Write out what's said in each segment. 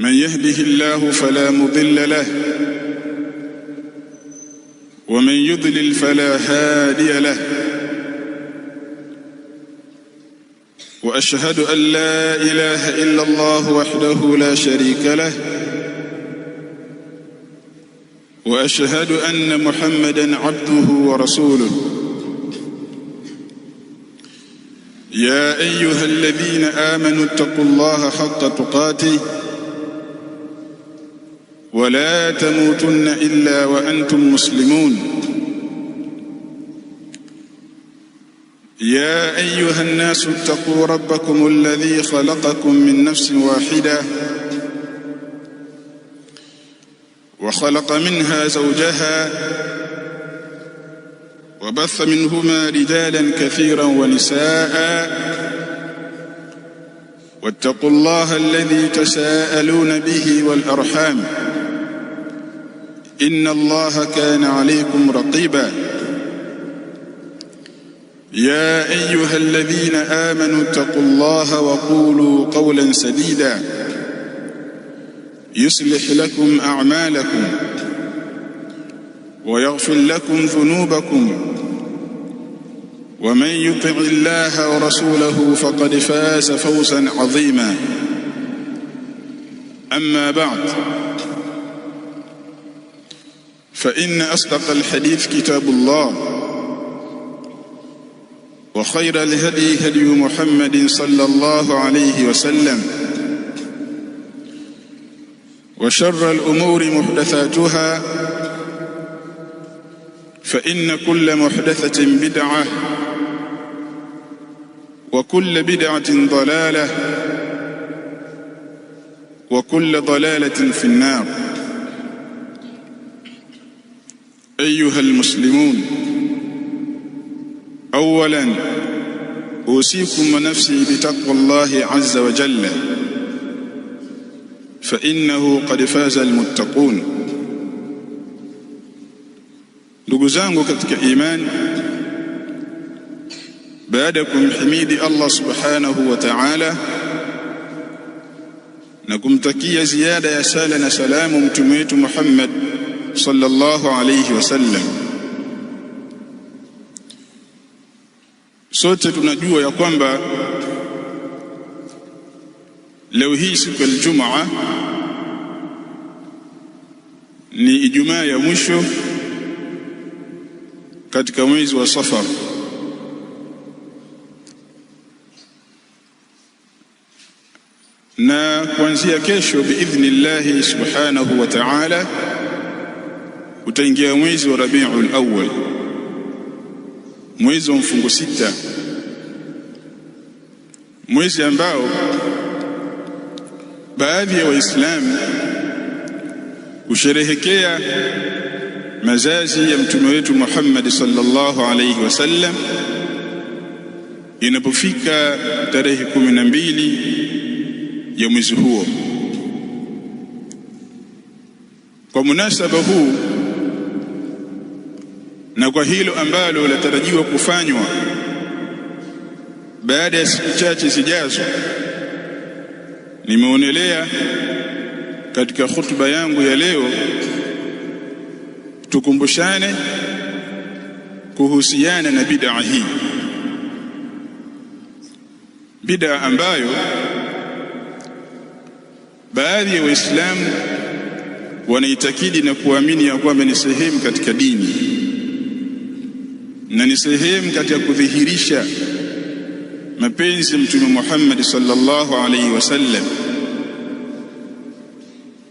من يهده الله فلا مضل له ومن يضلل فلا هادي له وأشهد أن لا إله إلا الله وحده لا شريك له وأشهد أن محمدًا عبده ورسوله يا أيها الذين آمنوا اتقوا الله حق تقاته ولا تموتن إلا وأنتم مسلمون يا أيها الناس اتقوا ربكم الذي خلقكم من نفس واحدة وخلق منها زوجها وبث منهما رجالا كثيرا ونساء واتقوا الله الذي تساءلون به والأرحام إن الله كان عليكم رقيبا يا أيها الذين آمنوا اتقوا الله وقولوا قولا سديدا يصلح لكم أعمالكم ويغفر لكم ذنوبكم ومن يطع الله ورسوله فقد فاز فوزا عظيما أما بعد فإن أصدق الحديث كتاب الله وخير الهدي هدي محمد صلى الله عليه وسلم وشر الأمور محدثاتها فإن كل محدثة بدعة وكل بدعة ضلالة وكل ضلالة في النار. أيها المسلمون، أولا أوصيكم ونفسي بتقوى الله عز وجل فإنه قد فاز المتقون. Ndugu zangu katika imani, baada ya kumhimidi Allah subhanahu wa ta'ala na kumtakia ziada ya sala na salamu mtume wetu Muhammad sallallahu alayhi wasallam, sote tunajua ya kwamba leo hii siku ya Ijumaa ni Ijumaa ya mwisho katika mwezi wa Safar, na kuanzia kesho biidhnillah subhanahu wa ta'ala utaingia mwezi wa Rabiul Awwal, mwezi wa mfungo sita, mwezi ambao baadhi ya Waislamu kusherehekea mazazi ya mtume wetu Muhammad sallallahu alayhi wasallam inapofika tarehe 12 ya mwezi huo. Kwa munasaba huu na kwa hilo ambalo latarajiwa kufanywa baada ya siku chache zijazo, nimeonelea katika hutuba yangu ya leo tukumbushane kuhusiana na bid'a hii, bid'a ambayo baadhi ya Waislamu wanaitakidi na kuamini ya kwamba ni sehemu katika dini na ni sehemu katika kudhihirisha mapenzi ya Mtume Muhammad sallallahu alaihi wasallam,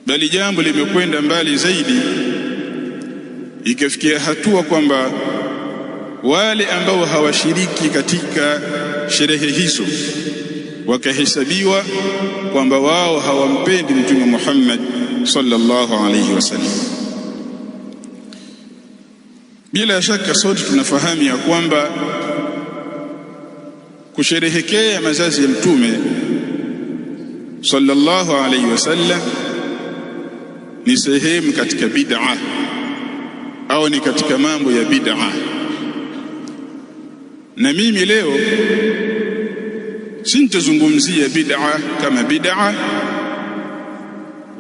bali jambo limekwenda mbali zaidi, ikafikia hatua kwamba wale ambao hawashiriki katika sherehe hizo wakahesabiwa kwamba wao hawampendi Mtume Muhammad sallallahu alaihi wasallam. Bila shaka sote tunafahamu ya kwamba kusherehekea mazazi ya Mtume sallallahu alaihi wasallam ni sehemu katika bid'a au ni katika mambo ya bid'a. Na mimi leo sintazungumzia bid'a kama bid'a,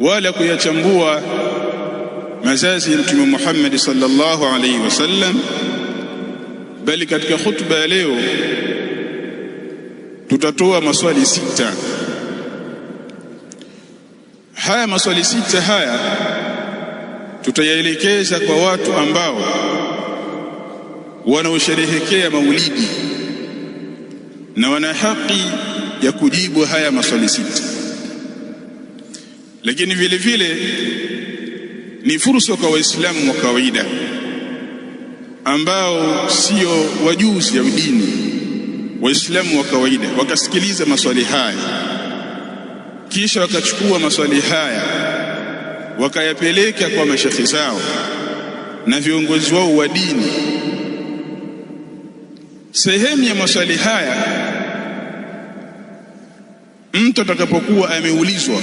wala kuyachambua mazazi ya Mtume Muhammad sallallahu alaihi wasallam, bali katika khutba ya leo tutatoa maswali 6. Haya maswali 6 haya tutayaelekeza kwa watu ambao wanaosherehekea maulidi na wana haki ya kujibu haya maswali 6. Lakini vile vile ni fursa kwa Waislamu wa kawaida ambao sio wajuzi wa dini, Waislamu wa kawaida wakasikiliza maswali haya, kisha wakachukua maswali haya wakayapeleka kwa mashekhi zao na viongozi wao wa dini. Sehemu ya maswali haya, mtu atakapokuwa ameulizwa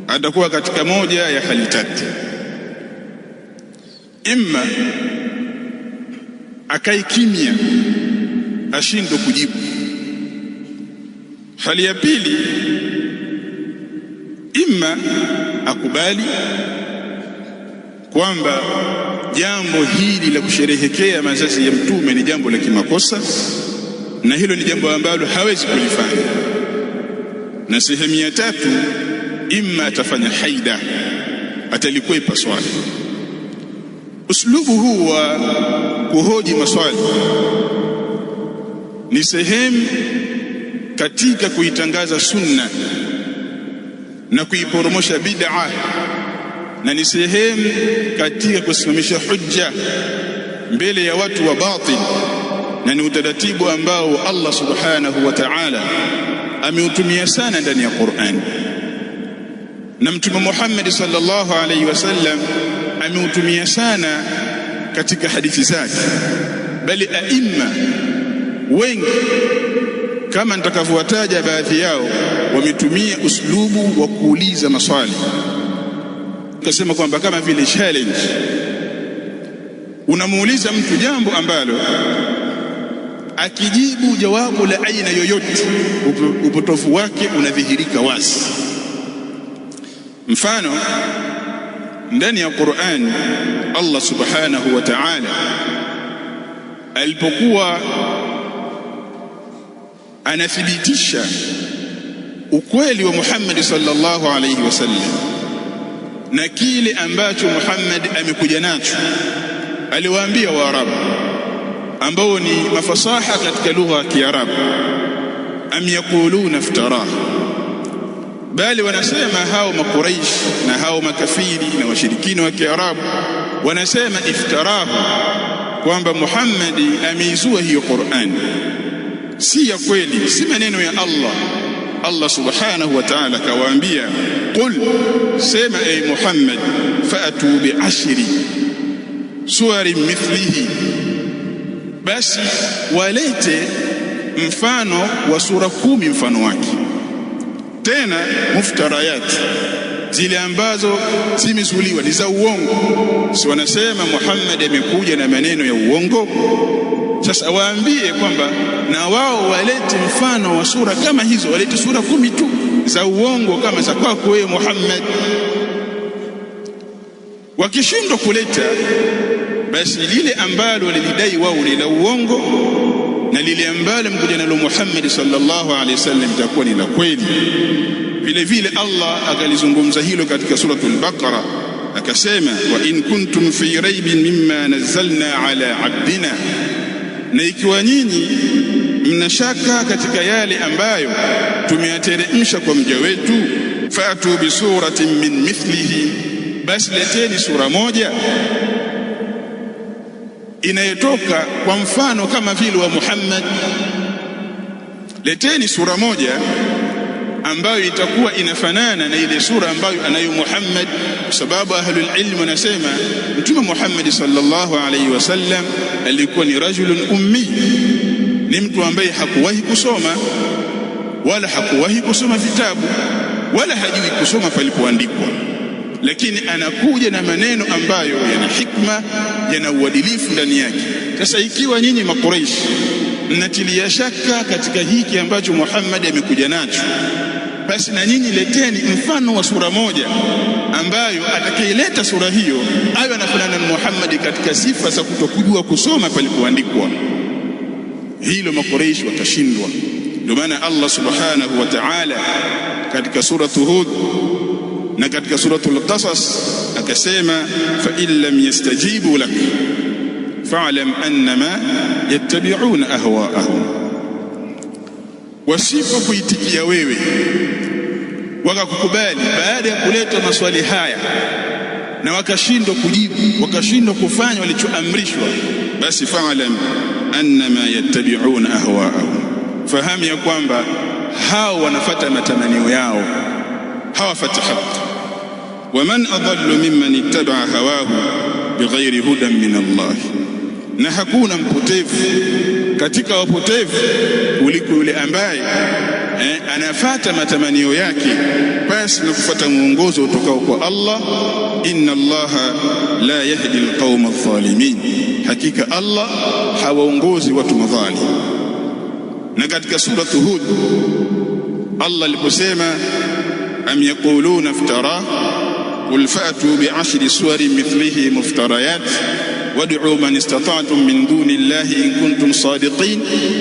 atakuwa katika moja ya hali tatu: imma akae kimya ashindwe kujibu. Hali ya pili, imma akubali kwamba jambo hili la kusherehekea mazazi ya Mtume ni jambo la kimakosa na hilo ni jambo ambalo hawezi kulifanya. Na sehemu ya tatu, imma atafanya haida, atalikwepa swali. Uslubu huu wa kuhoji maswali ni sehemu katika kuitangaza sunna na kuiporomosha bid'a, na ni sehemu katika kusimamisha hujja mbele ya watu wa batil, na ni utaratibu ambao Allah subhanahu wa ta'ala ameutumia sana ndani ya Qur'an, na Mtume Muhammad sallallahu alaihi wasallam ameutumia sana katika hadithi zake, bali aima wengi kama nitakavyowataja baadhi yao wametumia uslubu wa kuuliza maswali. Kasema kwamba kama vile challenge, unamuuliza mtu jambo ambalo akijibu jawabu la aina yoyote upotofu wake unadhihirika wazi. Mfano, ndani ya Qur'an Allah subhanahu wa ta'ala alipokuwa anathibitisha ukweli wa Muhammad sallallahu alayhi wasallam na kile ambacho Muhammad amekuja nacho, aliwaambia Waarabu ambao ni mafasaha katika lugha ya Kiarabu, am yaquluna iftara, bali wanasema hao Makuraish na hao makafiri na washirikina wa Kiarabu wanasema iftarahu, kwamba Muhammad ameizua hiyo Qur'an, si ya kweli, si maneno ya Allah. Allah subhanahu wa ta'ala kawaambia, qul, sema ay Muhammad, fa'atu bi 10 suwarin mithlihi, basi walete mfano wa sura 10 mfano wake, tena muftarayat, zile ambazo zimezuliwa ni za uongo. Si wanasema Muhammad amekuja na maneno ya uongo? Sasa waambie kwamba na wao walete mfano wa sura kama hizo, walete sura 10 tu za uongo kama za kwako wewe Muhammad. Wakishindwa kuleta, basi lile ambalo walidai wao ni la uongo na lile ambalo mkuja nalo Muhammad sallallahu alaihi wasallam itakuwa ni la kweli. Vile vile Allah akalizungumza hilo katika suratul Baqara, akasema, wa in kuntum fi raibin mimma nazzalna ala abdina, na ikiwa nyinyi mnashaka katika yale ambayo tumeyateremsha kwa mja wetu, fa'tu bi suratin min mithlihi, basi leteni sura moja inayotoka kwa mfano kama vile wa Muhammad. Leteni sura moja ambayo itakuwa inafanana na ile sura ambayo anayo Muhammad, kwa sababu ahlul ilm wanasema Mtume Muhammad sallallahu alaihi wasallam alikuwa ni rajulun ummi, ni mtu ambaye hakuwahi kusoma wala hakuwahi kusoma vitabu wala hajui kusoma palipoandikwa, lakini anakuja na maneno ambayo yana hikma, yana uadilifu ndani yake. Sasa ikiwa nyinyi Makuraish mnatilia shaka katika hiki ambacho Muhammad amekuja nacho, basi na nyinyi leteni mfano wa sura moja ambayo atakayeleta sura hiyo awe anafanana na Muhammad katika sifa za kutokujua kusoma palipoandikwa. Hilo Makuraish watashindwa. Ndio maana Allah subhanahu wa ta'ala katika suratu Hud na katika suratul Qasas akasema, fa in lam yastajibu lak fa'lam annama yattabi'una ahwa'ahum, wasipokuitikia wewe wakakukubali baada ya kuleta maswali haya na wakashindwa kujibu, wakashindwa kufanya walichoamrishwa, basi fa'lam annama yattabi'una ahwa'ahum, fahamu ya kwamba hao wanafuata matamanio yao, hawafati haki. Waman adallu mimman ittaba'a hawahu bighairi hudan min Allah, na hakuna mpotevu katika wapotevu kuliko yule ambaye anafuata matamanio yake basi na kufuata mwongozo utokao kwa Allah. Inna Allaha la yahdi alqawma adh-dhalimin, hakika Allah hawaongozi watu madhalim. Na katika suratu Hud Allah aliposema, am yaquluna iftara qul fa'tu bi'ashri suwarin mithlihi muftarayat wad'u man istata'tum min duni Allahi in kuntum sadiqin,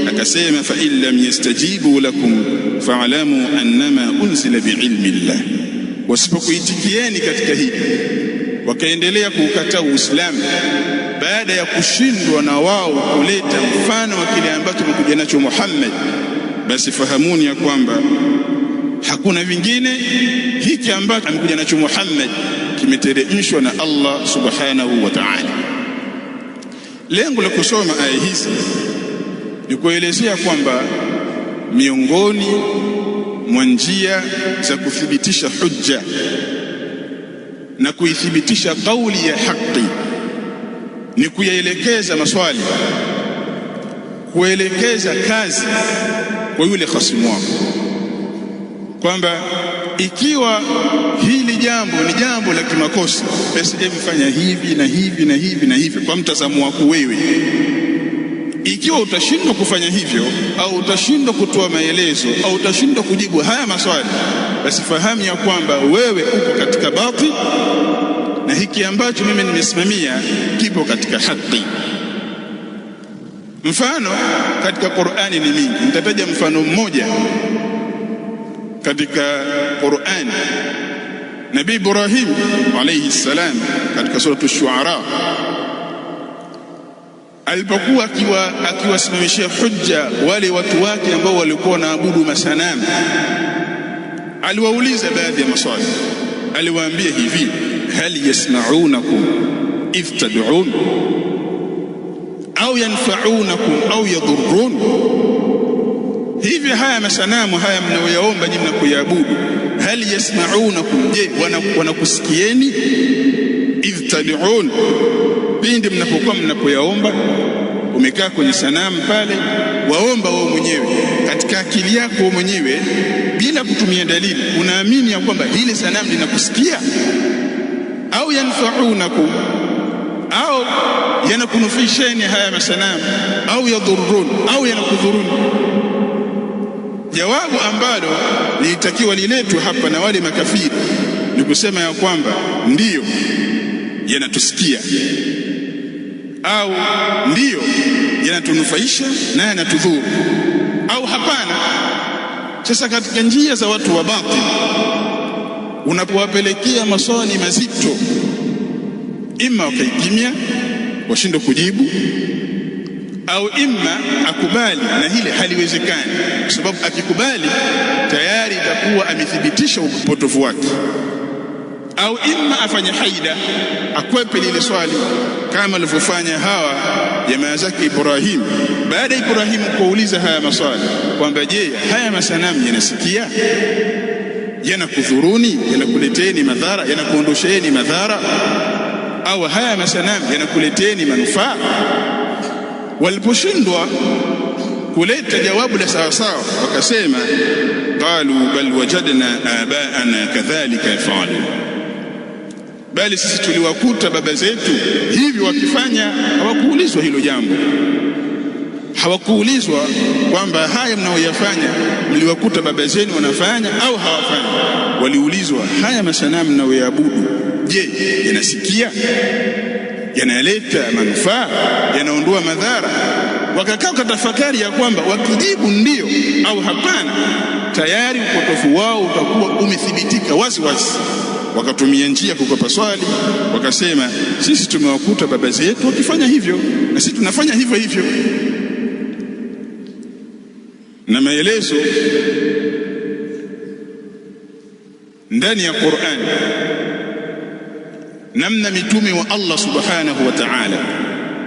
akasema fa in lam yastajibu lakum fa'lamu annama unzila bi'ilmi Allah. Wasipokuitikieni katika hili wakaendelea kuukataa Uislamu baada ya kushindwa na wao kuleta mfano wa kile ambacho amekuja nacho Muhammad, basi fahamuni ya kwamba hakuna vingine, hiki ambacho amekuja nacho Muhammad kimeteremshwa na Allah subhanahu wa ta'ala. Lengo la kusoma aya hizi ni kuelezea kwamba miongoni mwa njia za kuthibitisha hujja na kuithibitisha kauli ya haki ni kuyaelekeza maswali, kuelekeza kazi kwa yule khasimu wako, kwamba ikiwa hili jambo ni jambo la kimakosa, basi mfanya hivi na hivi na hivi na hivi kwa mtazamo wako wewe. Ikiwa utashindwa kufanya hivyo au utashindwa kutoa maelezo au utashindwa kujibu haya maswali, basi fahamu ya kwamba wewe uko katika batil na hiki ambacho mimi nimesimamia kipo katika haki. Mfano katika Qur'ani ni mingi, nitataja mfano mmoja katika Qur'ani. Nabii Ibrahim alayhi salam katika suratu Shu'ara alipokuwa akiwasimamishia hujja wale watu wake ambao walikuwa wanaabudu masanamu, aliwauliza baadhi ya maswali. Aliwaambia hivi, hal yasma'unakum idh tad'un au yanfa'unakum au yadhurrun, hivi haya masanamu haya mnayoyaomba nyinyi mnakuabudu, hal yasma'unakum, je wanakusikieni? Idh tad'un, pindi mnapokuwa mnapoyaomba, umekaa kwenye sanamu pale, waomba wewe mwenyewe katika akili yako wewe mwenyewe bila kutumia dalili, unaamini ya kwamba hili sanamu linakusikia? Au yanfa'unakum, au yanakunufisheni haya masanamu, au yadhurrun, au yanakudhuruni. Jawabu ambalo lilitakiwa liletwe hapa na wale makafiri ni kusema ya kwamba ndiyo yanatusikia, au ndiyo yanatunufaisha na yanatudhuru, au hapana. Sasa katika njia za watu wa batil, unapowapelekea maswali mazito, ima wakaikimia washindwe kujibu, au ima akubali na hile haliwezekani, kwa sababu akikubali tayari itakuwa amethibitisha upotovu wake, au ima afanye haida, akwepe lile swali kama alivyofanya hawa jamaa zake Ibrahim. Baada ya Ibrahim kuuliza haya maswali kwamba je, haya masanamu yanasikia, yanakudhuruni, yanakuleteni madhara, yanakuondosheeni madhara, au haya masanamu yanakuleteni manufaa? Waliposhindwa kuleta jawabu la sawa sawa, wakasema qalu bal wajadna abaana kadhalika yafalu, bali sisi tuliwakuta baba zetu hivi wakifanya. Hawakuulizwa hilo jambo, Hawakuulizwa kwamba haya mnaoyafanya mliwakuta baba zenu wanafanya au hawafanya. Waliulizwa, haya masanamu mnayoyaabudu, je, yanasikia? Yanaleta manufaa? Yanaondoa madhara? Wakakaa katafakari ya kwamba wakijibu ndio au hapana, tayari upotofu wao utakuwa umethibitika wazi wazi. Wakatumia njia kukwepa swali, wakasema, sisi tumewakuta baba zetu wakifanya hivyo na sisi tunafanya hivyo hivyo. Na maelezo ndani ya Qur'an namna mitume wa Allah subhanahu wa ta'ala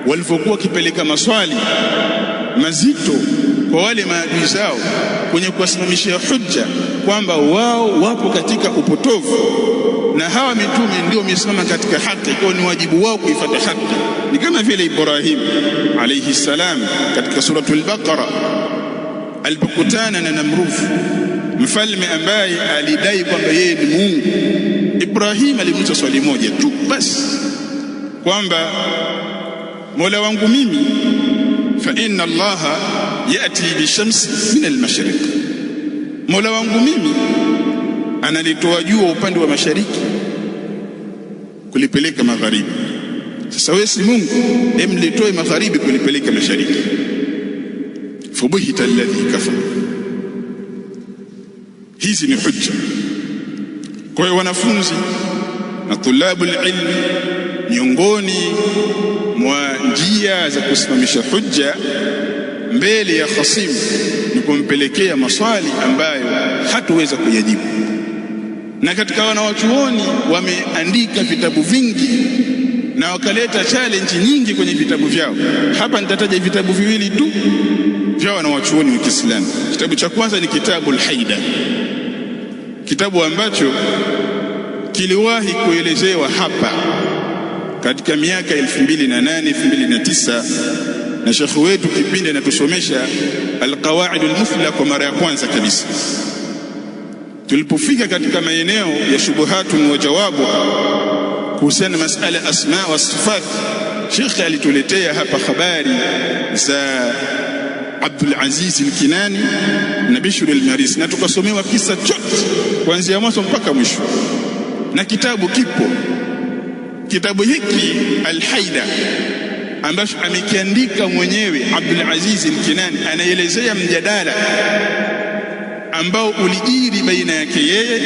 walivyokuwa wakipeleka maswali mazito kwa wale maadui zao kwenye kuwasimamishia hujja kwamba wao wapo katika upotovu na hawa mitume ndio wamesimama katika haki, kwa ni wajibu wao kuifuata haki. Ni kama vile Ibrahim alayhi salam katika suratul Baqara alipokutana na Namrud, mfalme ambaye alidai kwamba yeye ni Mungu. Ibrahim alimuuliza swali moja tu basi, kwamba Mola wangu mimi, fa inna Allaha yati bishamsi min almashriq, Mola wangu mimi analitoa jua upande wa mashariki kulipeleka magharibi. Sasa wewe si Mungu, emlitoe magharibi kulipeleka mashariki. Fubuhita alladhi kafara. Hizi ni hujja. Kwa hiyo wanafunzi na tulabul ilmi, miongoni mwa njia za kusimamisha hujja mbele ya khasimu ni kumpelekea maswali ambayo hatuweza kuyajibu. Na katika wanawachuoni wameandika vitabu vingi na wakaleta challenge nyingi kwenye vitabu vyao. Hapa nitataja vitabu viwili tu vya wanawachuoni wa Kiislamu. Kitabu cha kwanza ni kitabu Al-Haida, kitabu ambacho kiliwahi kuelezewa hapa katika miaka 2008 2009 na shekhu wetu kipindi anatusomesha Al-Qawaid Al-Muthla kwa mara ya kwanza kabisa. Tulipofika katika maeneo ya shubuhatun wa jawabu kuhusiana na masala asma wa sifat, shekhi alituletea hapa habari za Abdul Aziz Al-Kinani na Bishr Al-Marisi, na tukasomewa kisa chote kuanzia mwanzo mpaka mwisho, na kitabu kipo. Kitabu hiki Al-Haida ambacho amekiandika mwenyewe Abdul Aziz Al-Kinani, anaelezea mjadala ambao ulijiri baina yake yeye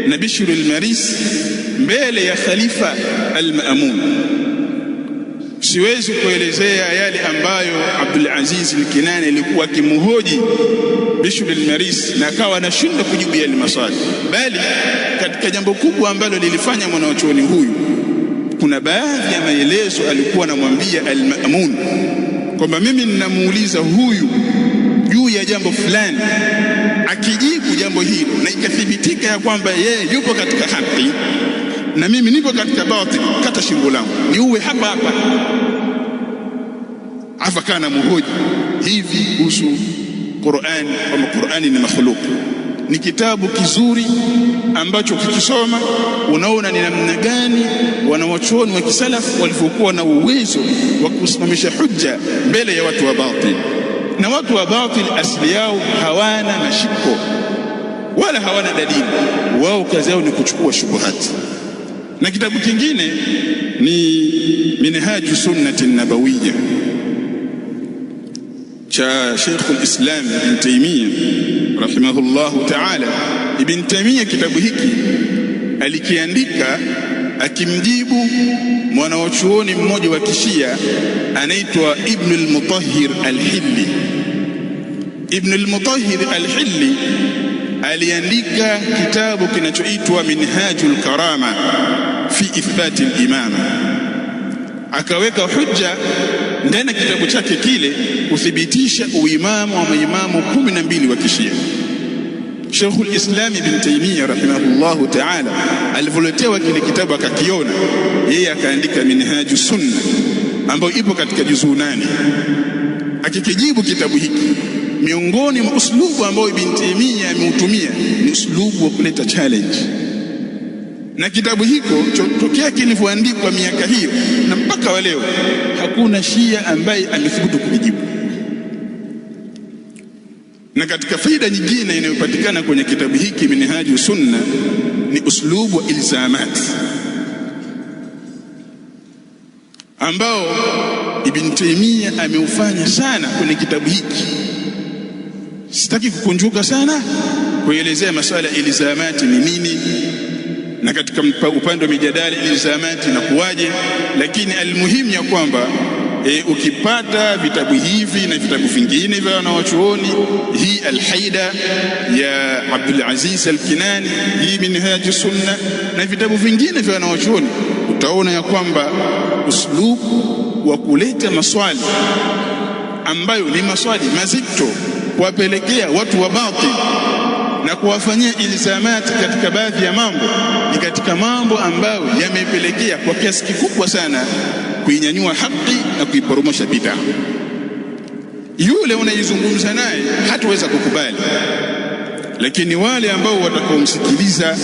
na Bishr Al-Marisi mbele ya Khalifa Al-Ma'mun. Siwezi kuelezea yale ambayo Abdul Aziz Al-Kinani alikuwa akimhoji Bishr Al-Marisi na akawa anashindwa kujibu yale maswali, bali katika jambo kubwa ambalo lilifanya mwanachuoni huyu, kuna baadhi ya maelezo alikuwa anamwambia Al-Ma'mun kwamba mimi ninamuuliza huyu juu ya jambo fulani, akijibu jambo hilo na ikathibitika ya kwamba yeye yupo katika haki na mimi nipo katika batil, kata shingo langu niuwe hapa hapa. Afakana muhoji hivi kuhusu Qur'an, kwamba Qur'ani ni makhluq. Ni kitabu kizuri ambacho kikisoma unaona ni namna gani wanawachuoni wa kisalafu walivyokuwa na uwezo wa kusimamisha hujja mbele ya watu wa batil. Na watu wa batil asili yao hawana mashiko wala hawana dalili, wao kazi yao ni kuchukua shubuhati. Na kitabu kingine ni Minhaju Sunnati Nabawiyya cha Sheikh al-Islam Ibn Taymiyyah rahimahullahu ta'ala. Ibn Taymiyyah kitabu hiki alikiandika akimjibu mwanachuoni mmoja wa Kishia anaitwa Ibn al-Mutahhir al-Hilli. Ibn al-Mutahhir al-Hilli aliandika kitabu kinachoitwa Minhajul Karama fi ithbati al-imama, akaweka hujja ndani ya kitabu chake kile kuthibitisha uimamu wa maimamu 12 wa Kishia. Sheikhul Islam Ibn Taymiyyah rahimahullahu ta'ala alivyoletewa kile kitabu akakiona, yeye akaandika Minhaju Sunna ambayo ipo katika juzuu 8. Akikijibu kitabu hiki, miongoni mwa uslubu ambao Ibn Taymiyyah ameutumia ni uslubu wa kuleta challenge. Na kitabu hiko tokea kilivyoandikwa miaka hiyo na mpaka wa leo hakuna Shia ambaye amethubutu kujibu. Na katika faida nyingine inayopatikana kwenye kitabu hiki Minhajus Sunna ni uslubu wa ilzamat ambao Ibn Taymiyyah ameufanya sana kwenye kitabu hiki. Sitaki kukunjuka sana kuelezea masuala ya ilzamati ni nini na katika upande wa mijadala ilzamati na kuwaje, lakini almuhimu ya kwamba ukipata vitabu hivi na vitabu vingine vya wanawachuoni, hii Alhaida ya Abdul Aziz Al-Kinani, hii Minhajus Sunna na vitabu vingine vya wanawachuoni, utaona ya kwamba uslubu wa kuleta maswali ambayo ni maswali mazito kuwapelekea watu wa batil na kuwafanyia ilzamati katika baadhi ya mambo, ni katika mambo ambayo yamepelekea kwa kiasi kikubwa sana kuinyanyua haki na kuiporomosha bid'a. Yule unaizungumza naye hataweza kukubali, lakini wale ambao watakaomsikiliza,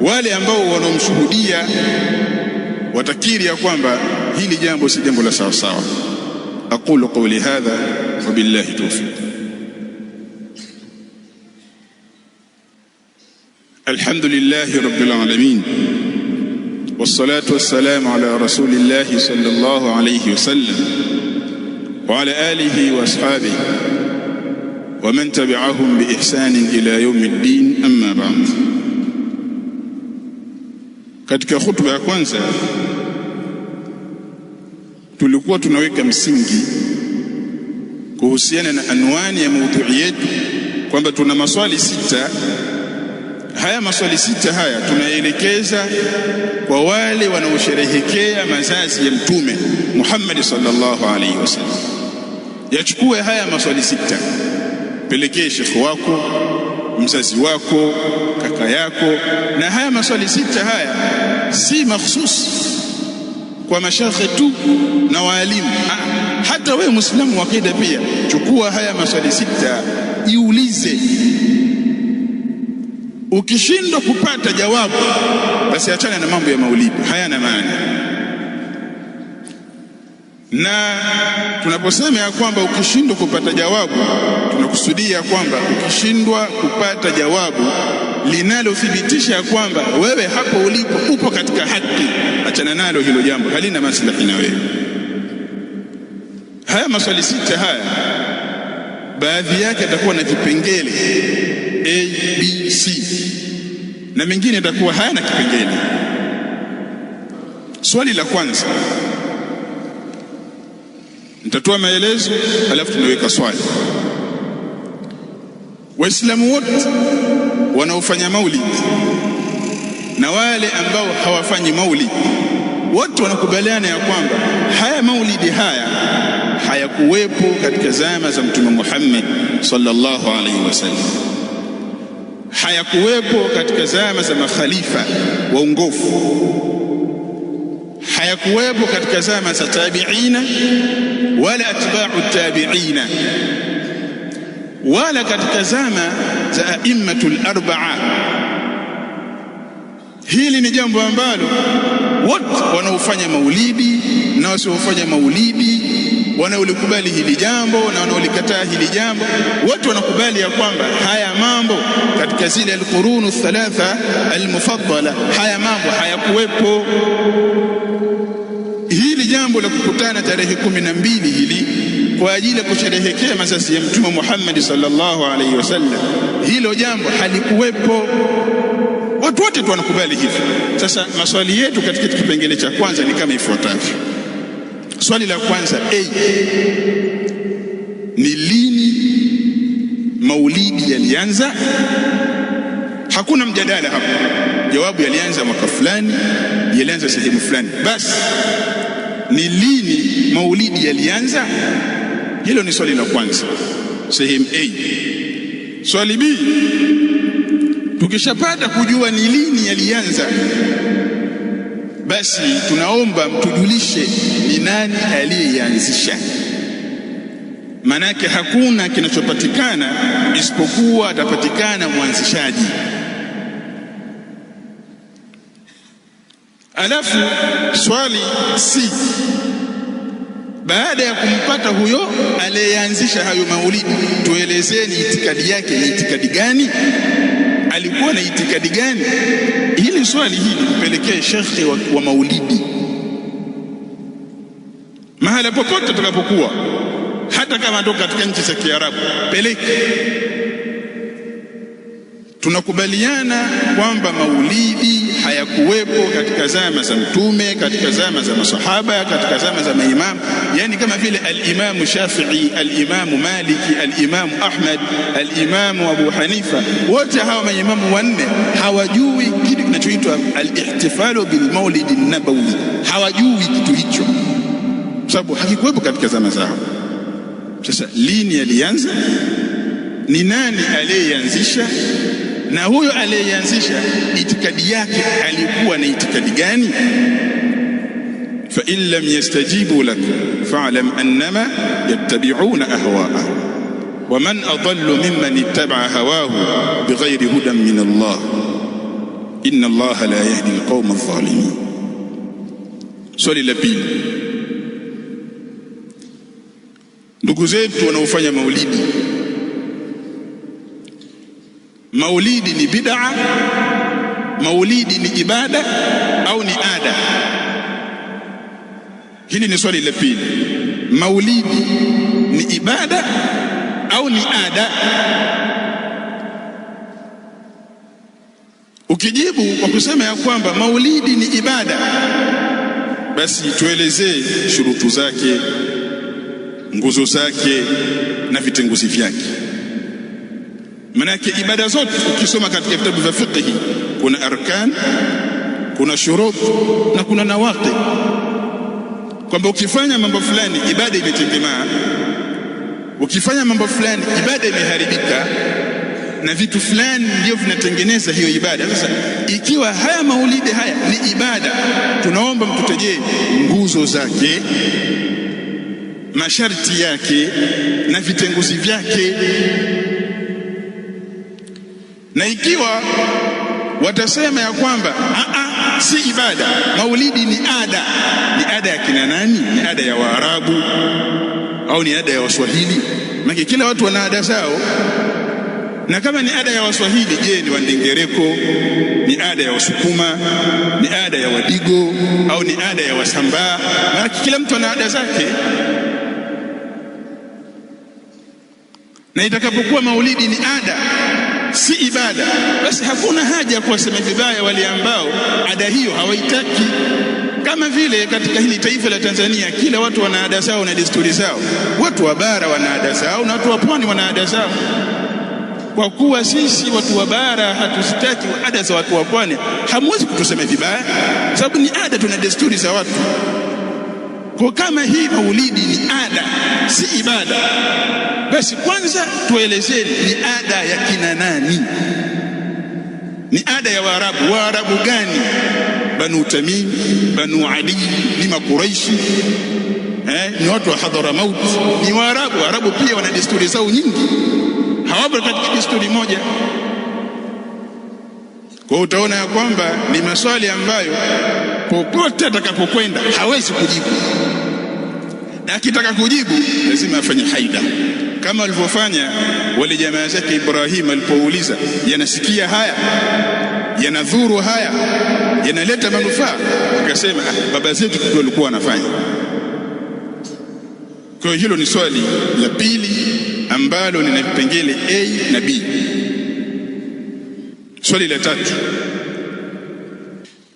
wale ambao wanaomshuhudia, watakiri ya kwamba hili jambo si jambo la sawa sawa. Aqulu qawli hadha wa billahi tawfiq. Alhamdulillahi rabbil alamin wassalatu wassalamu ala rasulillahi sallallahu alayhi wasallam wa ala alihi wa ashabihi wa man tabi'ahum bi ihsanin ila yawmiddin, amma ba'd. Katika khutba ya kwanza tulikuwa tunaweka msingi kuhusiana na anwani ya maudhui yetu kwamba tuna maswali sita. Haya maswali sita haya tunaelekeza kwa wale wanaosherehekea mazazi ya Mtume Muhammad sallallahu alaihi wasallam. Yachukue haya maswali sita, pelekee shekhi wako, mzazi wako, kaka yako. Na haya maswali sita haya si makhsus kwa mashekhe tu na waalimu, hata wewe Muislamu wa akida pia chukua haya maswali sita, iulize. Ukishindwa kupata jawabu, basi achana na mambo ya maulidi, hayana maana. Na tunaposema ya kwamba ukishindwa kupata jawabu, tunakusudia kwamba ukishindwa kupata jawabu linalothibitisha kwamba wewe hapo ulipo upo katika haki, achana nalo hilo jambo, halina maslahi na wewe. Haya maswali sita haya, baadhi yake yatakuwa na vipengele A, B, C na mengine yatakuwa hayana kipengele. Swali la kwanza, nitatoa maelezo alafu tunaweka swali. Waislamu wote wanaofanya maulid na wale ambao hawafanyi maulid, wote wanakubaliana ya kwamba haya maulidi haya hayakuwepo katika zama za Mtume Muhammad sallallahu alaihi wasallam, hayakuwepo katika zama za makhalifa waongofu, hayakuwepo katika zama za tabi'ina wala atba'u tabi'ina, wala katika zama za aimmatul arba'a. Hili ni jambo ambalo wote wanaofanya maulidi na wasiofanya maulidi, wanaolikubali hili jambo na wanaolikataa hili jambo, wote wanakubali ya kwamba haya mambo katika zile alqurunu thalatha almufaddala, haya mambo hayakuwepo. Hili jambo la kukutana tarehe 12 hili kwa ajili ya kusherehekea mazazi ya Mtume Muhammad sallallahu alaihi wasallam, hilo jambo halikuwepo. Watu wote tu wanakubali hivi. Sasa maswali yetu katika kipengele cha kwanza ni kama ifuatavyo. Swali la kwanza, ni lini maulidi yalianza? Hakuna mjadala hapo. Jawabu, yalianza mwaka fulani, yalianza sehemu fulani. Basi ni lini maulidi yalianza? Hilo ni swali la kwanza, sehemu A. Swali B, tukishapata kujua ni lini yalianza, basi tunaomba mtujulishe ni nani aliyeanzisha. Manake hakuna kinachopatikana isipokuwa atapatikana mwanzishaji. Alafu swali C, baada ya kumpata huyo aliyeanzisha hayo maulidi, tuelezeni itikadi yake ni itikadi gani, alikuwa na itikadi gani? Hili swali hili kupelekea shekhe wa maulidi mahala popote tutakapokuwa, hata kama toka katika nchi za Kiarabu, peleke. Tunakubaliana kwamba maulidi hayakuwepo katika zama za Mtume, katika zama za masahaba, katika zama za maimamu, yani kama vile al-Imam Shafi'i, al-Imam Maliki, al-Imam Ahmad, al-Imam Abu Hanifa, wote hawa maimamu wanne hawajui kitu kinachoitwa al-ihtifalu bil maulid an-nabawi. Hawajui kitu hicho sababu hakikuwepo katika zama zao. Sasa lini alianza? Ni nani aliyeanzisha? Na huyo aliyeanzisha itikadi yake alikuwa na itikadi gani? Fa in lam yastajibu lak fa'lam annama yattabi'una ahwa'a wa man adallu mimman ittaba'a hawahu bighayri hudan min Allah inna Allah la yahdi alqawma adh-dhalimin. Swali la pili, ndugu zetu wanaofanya maulidi, maulidi ni bid'a, maulidi ni ibada au ni ada? Hili ni swali la pili. Maulidi ni ibada au ni ada? Ukijibu kwa kusema ya kwamba maulidi ni ibada, basi tuelezee shurutu zake, nguzo zake na vitenguzi vyake. Manake ibada zote ukisoma katika vitabu vya fiqh kuna arkan, kuna shurut na kuna nawaqi, kwamba ukifanya mambo fulani ibada imetengemaa, ukifanya mambo fulani ibada imeharibika, na vitu fulani ndio vinatengeneza hiyo ibada. Sasa ikiwa haya maulidi haya ni ibada, tunaomba mtutajie nguzo zake, masharti yake na vitenguzi vyake. Na ikiwa watasema ya kwamba si ibada, maulidi ni ada, ni ada ya kina nani? Ni ada ya Waarabu au ni ada ya Waswahili? Maana kila watu wana ada zao. Na kama ni ada ya Waswahili, je, ni Wandengereko, ni ada ya Wasukuma, ni ada ya Wadigo au ni ada ya Wasambaa? Maana kila mtu ana ada zake. Na itakapokuwa maulidi ni ada, si ibada, basi hakuna haja ya kuwasema vibaya wale ambao ada hiyo hawaitaki. Kama vile katika hili taifa la Tanzania kila watu wana ada zao na desturi zao. Watu wa bara wana ada zao na watu wa pwani wana ada zao. Kwa kuwa sisi watu wa bara hatustaki ada za watu wa pwani, hamwezi kutusema vibaya, sababu ni ada, tuna desturi za watu. Kwa kama hii maulidi ni ada, si ibada, basi kwanza tuelezeni ni ada ya kina nani? Ni ada ya Waarabu. Waarabu gani? Banu Tamim, Banu Adi, ni Makuraishi, ni watu wa Hadhramaut, ni Waarabu. Waarabu pia wana desturi zao nyingi, hawapo katika desturi moja. Kwa utaona ya kwamba ni maswali ambayo popote atakapokwenda hawezi kujibu, na akitaka kujibu lazima afanye haida, kama walivyofanya wale jamaa zake Ibrahim alipouliza, yanasikia haya, yanadhuru haya, yanaleta manufaa? Akasema baba zetu ndio walikuwa wanafanya. Kwa hiyo hilo ni swali la pili ambalo lina vipengele A na B. Swali la tatu,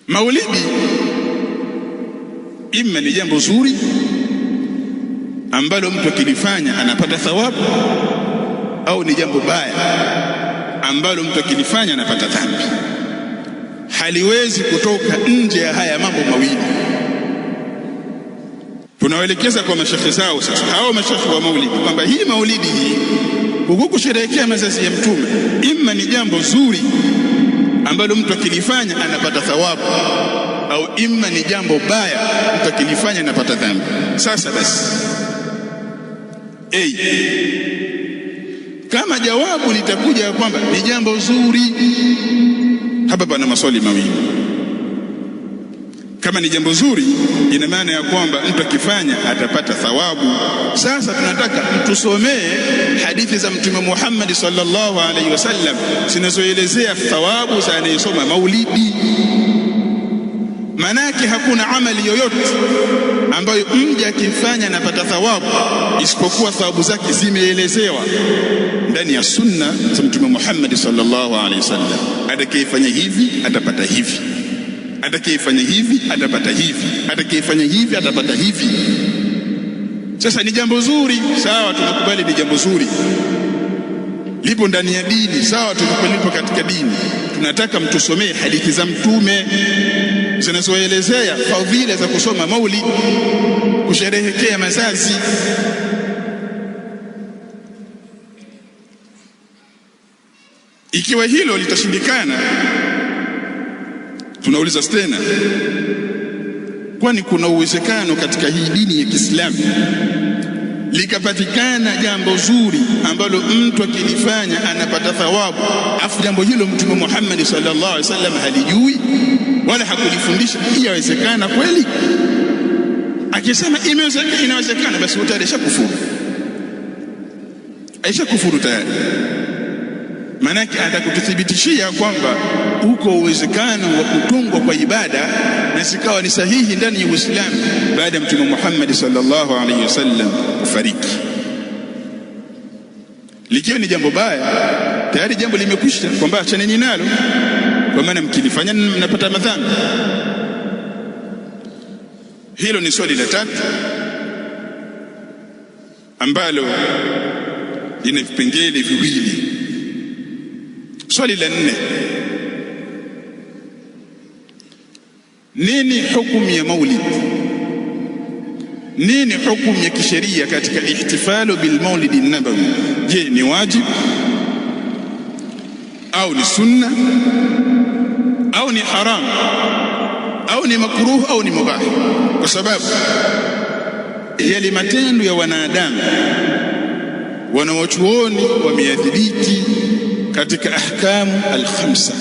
maulidi ima ni jambo zuri ambalo mtu akilifanya anapata thawabu, au ni jambo baya ambalo mtu akilifanya anapata dhambi. Haliwezi kutoka nje ya haya mambo mawili. Tunawaelekeza kwa mashekhe zao sasa, hao mashekhe wa maulidi, kwamba hii maulidi hii huku kusherehekea mazazi ya Mtume, ima ni jambo zuri ambalo mtu akilifanya anapata thawabu, au ima ni jambo baya mtu akilifanya anapata dhambi. Sasa basi kama jawabu litakuja kwamba ni jambo zuri, hapa pana maswali mawili. Kama ni jambo zuri, ina maana ya kwamba mtu akifanya atapata thawabu. Sasa tunataka mtusomee hadithi za Mtume Muhammad sallallahu alaihi wasallam zinazoelezea thawabu za anayesoma maulidi. Manake hakuna amali yoyote ambayo mja akifanya anapata thawabu isipokuwa thawabu zake zimeelezewa ndani ya sunna za Mtume Muhammad sallallahu alaihi wasallam. Atakayefanya hivi atapata hivi, atakayefanya hivi atapata hivi, atakayefanya hivi atapata hivi. Sasa ni jambo zuri, sawa, tunakubali ni jambo zuri, lipo ndani ya dini, sawa, tunakubali katika dini. Tunataka mtusomee hadithi za Mtume zinazoelezea fadhila za kusoma maulid, kusherehekea mazazi. Ikiwa hilo litashindikana, tunauliza tena, kwani kuna uwezekano katika hii dini ya Kiislamu likapatikana jambo zuri ambalo mtu akilifanya anapata thawabu, afu jambo hilo Mtume Muhammad sallallahu alaihi wasallam halijui wala hakulifundisha? Yawezekana kweli? Akisema inawezekana, basi tayari aishakufuru tayari. Manake atakututhibitishia kwamba uko uwezekano wa kutungwa kwa ibada na sikawa ni sahihi ndani ya Uislamu baada ya Mtume Muhammad sallallahu alaihi wasallam kufariki. Likiwa ni jambo baya, tayari jambo limekwisha, kwamba achaneni nalo, kwa maana mkilifanya mnapata madhambi. Hilo ni swali la tatu ambalo lina vipengele viwili. Swali la nne, nini hukumu ya maulid? Nini hukumu ya kisheria katika ihtifalu bil maulid an-nabawi? Je, ni wajib au ni sunna au ni haram au ni makruh au ni mubah? Kwa sababu yale matendo ya wanadamu wanawachuoni wameyadhibiti katika ahkamu al-khamsa.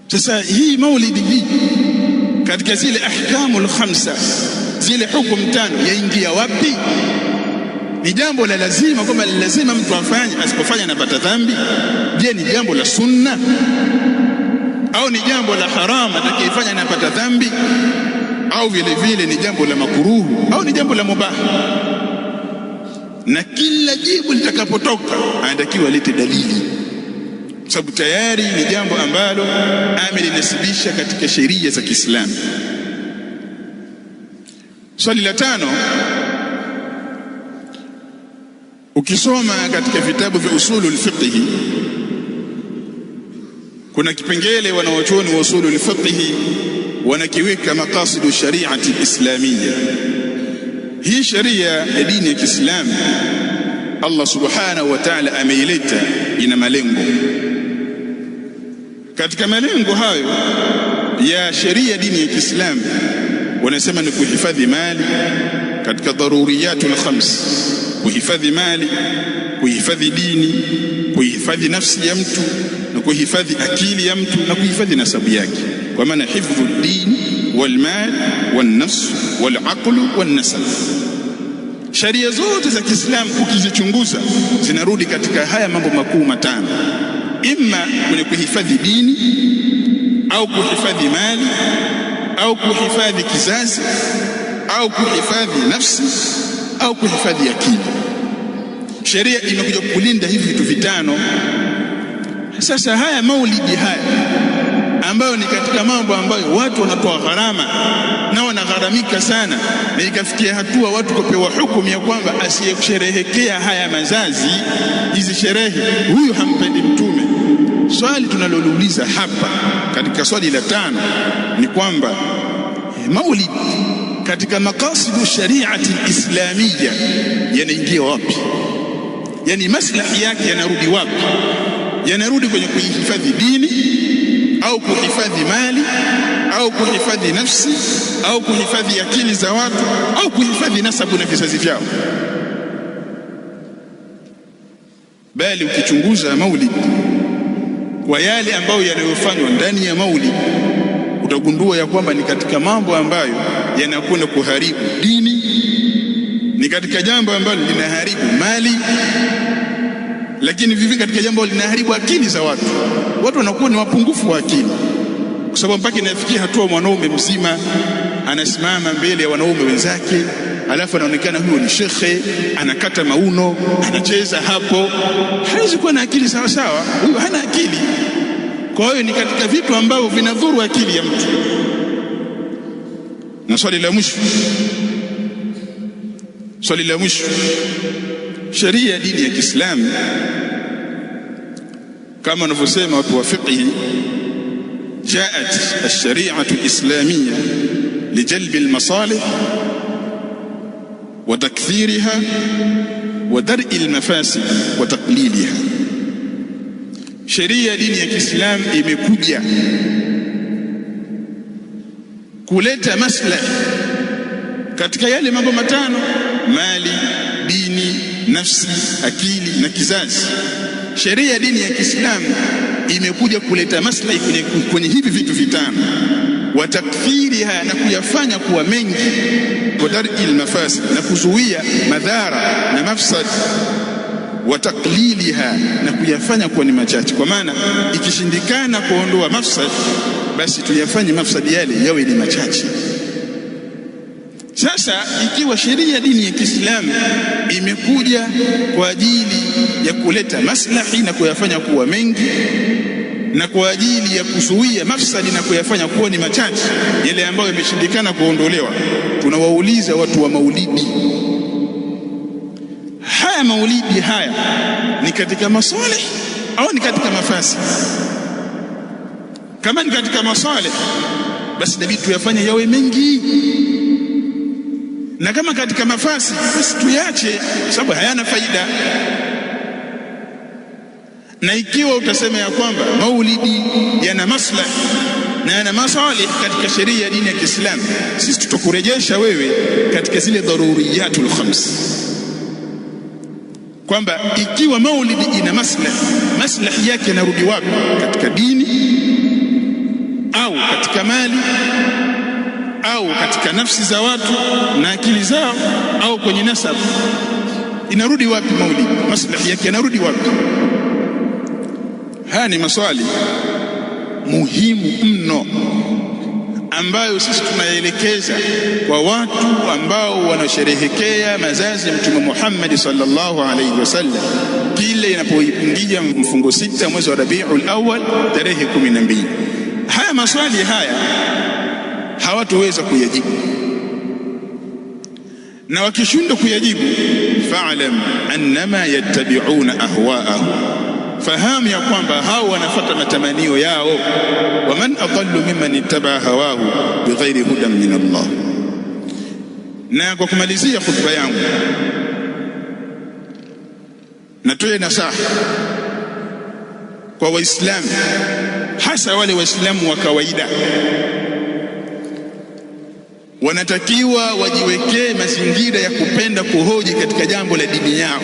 Sasa hii maulidi hii katika zile ahkamu al-khamsa, zile hukumu tano, yaingia wapi? Ni jambo la lazima, kwamba lazima mtu afanye, asipofanya anapata dhambi? Je, ni jambo la sunna au ni jambo la haram, atakayefanya anapata dhambi? Au vile vile ni jambo la makruhu au ni jambo la mubah? Na kila jibu litakapotoka anatakiwa lete dalili, sababu tayari ni jambo ambalo amelinasibisha katika sheria za Kiislamu. Swali la tano, ukisoma katika vitabu vya usulul fiqh, kuna kipengele wanawachuoni wa usulul fiqh wanakiweka maqasidu shari'ati islamiyya. Hii sharia ya dini ya Kiislamu Allah subhanahu wa ta'ala ameileta, ina malengo. Katika malengo hayo ya sheria dini ya Kiislamu wanasema ni kuhifadhi mali katika daruriyatul khams, kuhifadhi mali, kuhifadhi dini, kuhifadhi nafsi ya mtu na kuhifadhi akili ya mtu na kuhifadhi nasabu yake, kwa maana hifdhu din wal mal wan nafs wal aql wan nasab. Sharia zote za Kiislamu ukizichunguza zinarudi katika haya mambo makuu matano, imma kwenye kuhifadhi dini au kuhifadhi mali au kuhifadhi kizazi au kuhifadhi nafsi au kuhifadhi akili. Sheria imekuja kulinda hivi vitu vitano. Sasa haya maulidi haya ambayo ni katika mambo ambayo watu wanatoa gharama na wanagharamika sana, na ikafikia hatua watu kupewa hukumu ya kwamba asiyekusherehekea haya mazazi, hizi sherehe, huyu hampendi Mtume. Swali tunalolouliza hapa katika swali la tano ni kwamba maulid katika maqasidu shari'ati islamiyya yanaingia wapi? Yani maslahi yake yanarudi wapi? Yanarudi kwenye kuhifadhi dini au kuhifadhi mali au kuhifadhi nafsi au kuhifadhi akili za watu au kuhifadhi nasabu na vizazi vyao? Bali ukichunguza maulid kwa yale ambayo yanayofanywa ndani ya maulid, utagundua ya kwamba ni katika mambo ambayo yanakwenda kuharibu dini, ni katika jambo ambalo linaharibu mali, lakini vivi katika jambo linaharibu akili za watu. Watu wanakuwa ni wapungufu wa akili, kwa sababu mpaka inafikia hatua mwanaume mzima anasimama mbele ya wanaume wenzake, alafu anaonekana huyo ni shekhe, anakata mauno, anacheza hapo. Hawezi kuwa na akili sawa sawa, huyo hana akili. Kwa hiyo ni katika vitu ambavyo vinadhuru akili ya mtu. Na swali la mwisho, sheria ya dini ya Kiislamu kama wanavyosema watu wa fiqh, jaat ash-shari'atu al-islamiyya lijalbi al-masalih wa takthiriha wa dar'i al-mafasid wa taqliliha. Sheria ya dini ya Kiislamu imekuja kuleta maslahi katika yale mambo matano: mali, dini, nafsi, akili na kizazi. Sheria ya dini ya Kiislamu imekuja kuleta maslahi kwenye hivi vitu vitano: wa takthiriha, na kuyafanya kuwa mengi, wa dar'il mafasid, na kuzuia madhara na mafsad, wa taqliliha, na kuyafanya kuwa ni machache. Kwa maana ikishindikana kuondoa mafsad, basi tuyafanye mafsadi yale yawe ni machache. Sasa ikiwa sheria ya dini ya Kiislamu imekuja kwa ajili ya kuleta maslahi na kuyafanya kuwa mengi, na kwa ajili ya kuzuia mafsadi na kuyafanya kuwa ni machache, yale ambayo yameshindikana kuondolewa, tunawauliza watu wa maulidi, haya maulidi haya ni katika masalih au ni katika mafasi? Kama ni katika masalih, basi inabidi tuyafanye yawe mengi, na kama katika mafasi, basi tuyache, sababu hayana faida. Na ikiwa utasema ya kwamba maulidi yana maslahi na yana masalih katika sheria ya dini ya Kiislamu, sisi tutakurejesha wewe katika zile daruriyatul khams, kwamba ikiwa maulidi ina maslahi yake yanarudi wapi? Katika dini au katika mali au katika nafsi za watu na akili zao au kwenye nasab? Inarudi wapi maulidi? Maslahi yake yanarudi wapi? Haya ni maswali muhimu mno ambayo sisi tunaelekeza kwa watu ambao wanasherehekea mazazi ya Mtume Muhammad sallallahu alaihi wasallam kile inapoingia mfungo 6 mwezi wa Rabiul Awwal tarehe 12. Haya maswali haya hawatoweza kuyajibu, na wakishindwa kuyajibu, fa'lam annama yattabi'una ahwa'ahum, fahamu ya kwamba hao wanafuata matamanio yao. Wa man adallu mimman ittaba hawahu bighairi hudan min Allah. Na kwa kumalizia khutba yangu, natoa nasaha kwa Waislamu, hasa wale Waislamu wa kawaida. Wanatakiwa wajiwekee mazingira ya kupenda kuhoji katika jambo la dini yao,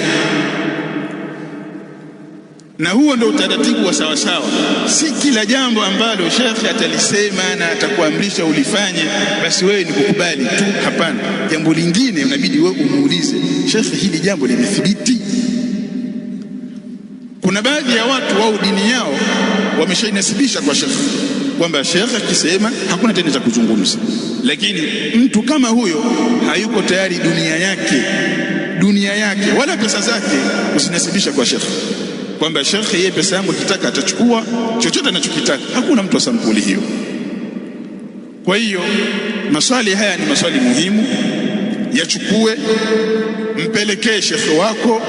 na huo ndio utaratibu wa sawa sawa. Si kila jambo ambalo shekhe atalisema na atakuamrisha ulifanye basi wewe ni kukubali tu. Hapana, jambo lingine unabidi wewe umuulize shekhe, hili jambo limethibiti? Kuna baadhi ya watu wao dini yao wameshainasibisha kwa shekhe, kwamba shekhe akisema hakuna tena cha kuzungumza. Lakini mtu kama huyo hayuko tayari dunia yake wala pesa zake kusinasibisha kwa shekhe, kwamba shekhe yeye pesa yangu akitaka atachukua chochote anachokitaka. Hakuna mtu wa sampuli hiyo. Kwa hiyo maswali haya ni maswali muhimu, yachukue, mpelekee shekhe wako,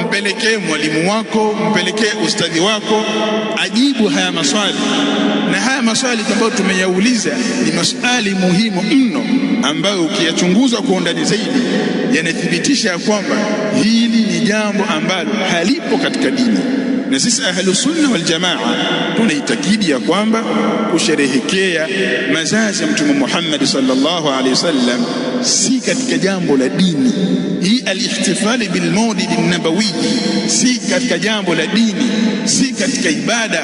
mpelekee mwalimu wako, mpelekee ustadhi wako, ajibu haya maswali. Na haya maswali ambayo tumeyauliza ni maswali muhimu mno, ambayo ukiyachunguza kwa undani zaidi yanathibitisha kwamba hili ni jambo ambalo halipo katika dini. Na sisi Ahlus Sunna wal Jamaa tunaitakidi ya kwamba kusherehekea mazazi ya Mtume Muhammad sallallahu alaihi wasallam si katika jambo la dini. Hii al-ihtifali bil maulid an-nabawi si katika jambo la dini, si katika ibada,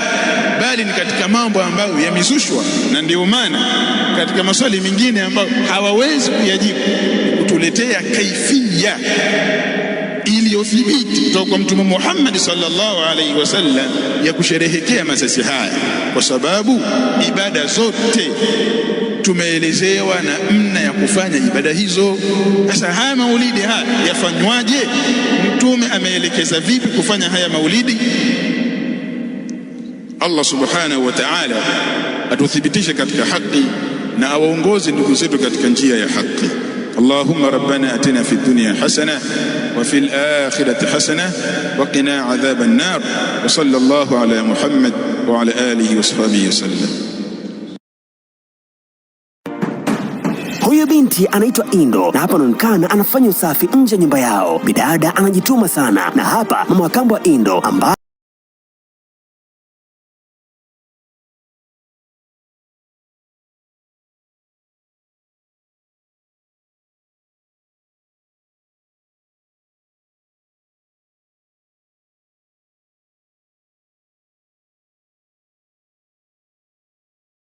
bali ni katika mambo ambayo yamezushwa. Na ndio maana katika maswali mengine ambayo hawawezi kuyajibu kutuletea kaifia iliyothibiti kutoka kwa Mtume Muhammad sallallahu alaihi wasallam ya kusherehekea mazazi haya, kwa sababu ibada zote tumeelezewa namna ya kufanya ibada hizo. Sasa haya maulidi haya yafanywaje? Mtume ameelekeza vipi kufanya haya maulidi? Allah subhanahu wa ta'ala atuthibitishe katika haki na awaongoze ndugu zetu katika njia ya haki. Allahumma rabbana atina fid dunya hasana wa fil akhirati hasana wa qina adhaban nar wa sallallahu ala Muhammad wa ala alihi wa sahbihi wasallam. Huyo binti anaitwa Indo na hapa anaonekana anafanya usafi nje ya nyumba yao. Bidada anajituma sana, na hapa mama wa kambo wa Indo ambaye